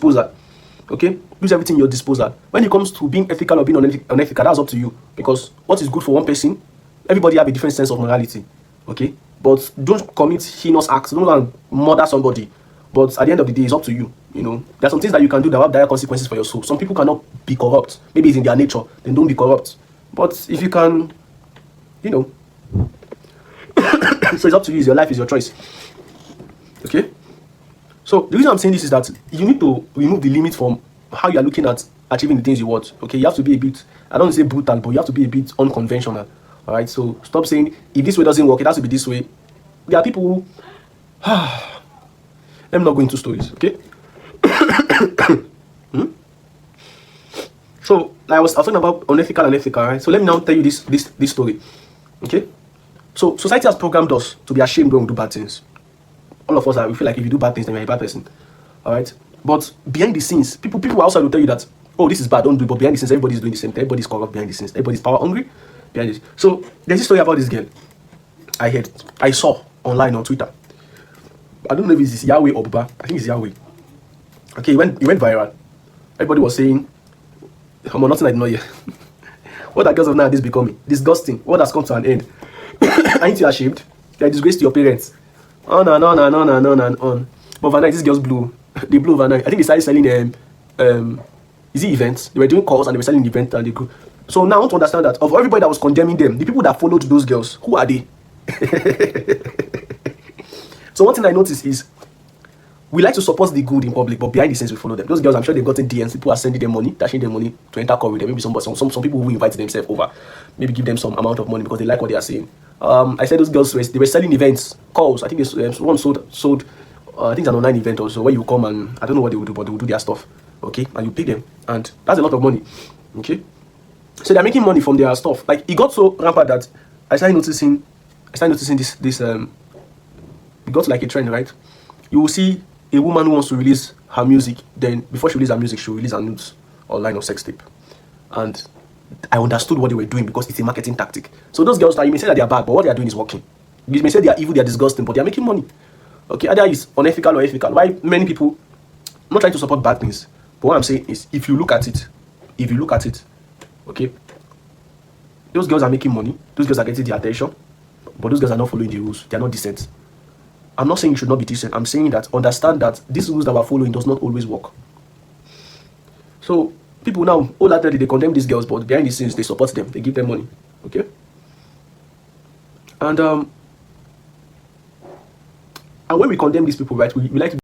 disposal. Okay, use everything in your disposal. When it comes to being ethical or being unethical, that's up to you, because what is good for one person, everybody have a different sense of morality. Okay, but don't commit heinous acts. Don't go and murder somebody. But at the end of the day, it's up to you. You know, there are some things that you can do that have dire consequences for your soul. Some people cannot be corrupt. Maybe it's in their nature. Then don't be corrupt. But if you can, you know, so it's up to you. It's your life, is your choice. Okay. So the reason I'm saying this is that you need to remove the limit from how you are looking at achieving the things you want. Okay, you have to be a bit, I don't want to say brutal, but you have to be a bit unconventional. All right. So stop saying if this way doesn't work, it has to be this way. There are people who, let me not go into stories. Okay. So I was talking about unethical and ethical, right? So let me now tell you this story. Okay. So society has programmed us to be ashamed when we do bad things. All of us we feel like if you do bad things, then you're a bad person. All right. But behind the scenes, people outside will tell you that, oh, this is bad, don't do it. But behind the scenes, everybody's doing the same thing. Everybody's corrupt behind the scenes. Everybody's power hungry behind this. So there's this story about this girl I saw online on Twitter. I don't know if it's Yahweh or Buba. I think it's Yahweh. Okay, it went viral. Everybody was saying, I'm nothing I did not hear. What are girls of nowadays becoming? Disgusting. What has come to an end? Ain't you ashamed? You're a disgrace to your parents. On and on and on and on and on. But overnight, these girls blew. They blew overnight. I think they started selling is it events? They were doing calls and they were selling events and they grew. So now I want to understand that of everybody that was condemning them, the people that followed those girls, who are they? So one thing I noticed is we like to support the good in public, but behind the scenes we follow them. Those girls, I'm sure they've gotten DMs. People are sending them money, dashing them money to enter call with them. Maybe some people who invite themselves over, maybe give them some amount of money because they like what they are saying. I said those girls they were selling events, calls. I think one sold. I think it's an online event also where you come and I don't know what they will do, but they will do their stuff. Okay, and you pay them, and that's a lot of money. Okay, so they're making money from their stuff. Like it got so rampant that I started noticing this. It got like a trend, right? You will see a woman who wants to release her music, then before she releases her music, she'll release her nudes online or sex tape. And I understood what they were doing because it's a marketing tactic. So those girls, you may say that they are bad, but what they are doing is working. You may say they are evil, they are disgusting, but they are making money. Okay, either it's unethical or ethical. Why many people, I'm not trying to support bad things, but what I'm saying is if you look at it, okay, those girls are making money, those girls are getting the attention, but those girls are not following the rules. They are not decent. I'm not saying you should not be decent. I'm saying that understand that these rules that we're following does not always work. So people now, wholeheartedly, they condemn these girls, but behind the scenes, they support them. They give them money. Okay? And when we condemn these people, right, we like to